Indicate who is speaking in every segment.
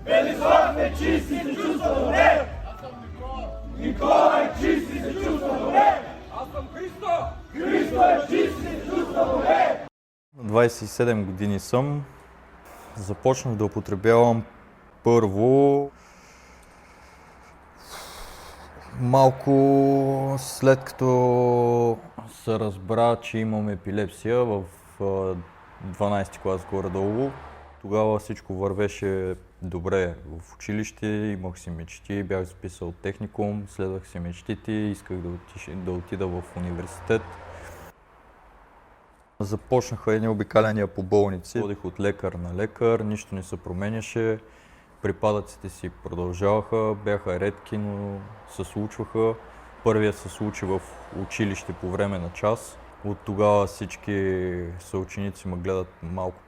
Speaker 1: Велислав е чист и се чувства добре! Аз съм Никола! Никола е чист и се чувства добре! Аз съм Христо! Христо е чист и се чувства добре!
Speaker 2: 27 години съм. Започнах да употребявам първо малко след като се разбра, че имам епилепсия в 12 клас горе-долу. Тогава всичко вървеше добре в училище, имах си мечти, бях записал техникум, следвах си мечтите, исках да отида в университет. Започнаха едни обикаляния по болници. Ходих от лекар на лекар, нищо не се променяше. Припадъците си продължаваха, бяха редки, но се случваха. Първият се случи в училище по време на час. От тогава всички съученици ме гледат малко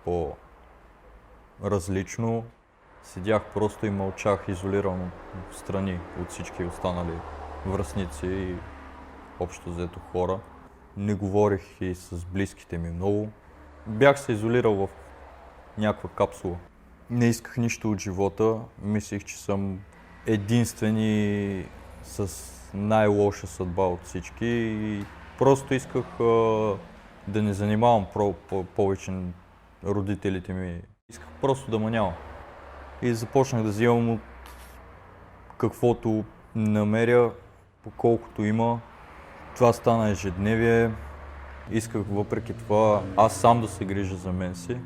Speaker 2: по-различно. Седях просто и мълчах, изолирано в страни от всички останали връстници и общо взето хора. Не говорих и с близките ми много. Бях се изолирал в някаква капсула. Не исках нищо от живота. Мислих, че съм единствен и с най-лоша съдба от всички. И просто исках да не занимавам повече родителите ми. Исках просто да ме няма. И започнах да взимам от каквото намеря, по колкото има. Това стана ежедневие. Исках въпреки това аз сам да се грижа за мен си.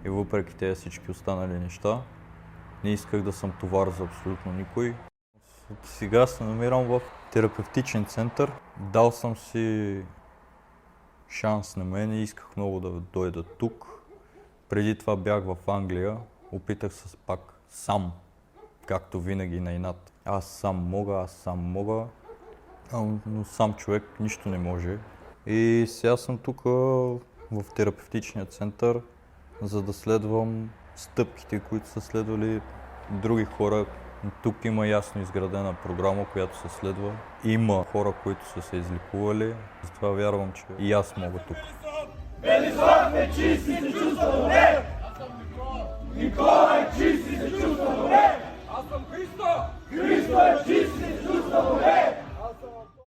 Speaker 2: И въпреки тези всички останали неща, не исках да съм товар за абсолютно никой. Сега се намирам в терапевтичен център. Дал съм си шанс на мен и исках много да дойда тук. Преди това бях в Англия, опитах се пак сам, както винаги на инат. Аз сам мога, но сам човек нищо не може. И сега съм тук в терапевтичния център, за да следвам стъпките, които са следвали други хора. Тук има ясно изградена програма, която се следва. Има хора, които са се излекували, затова вярвам, че и аз мога тук.
Speaker 1: Велислав е чист и се чувства добре!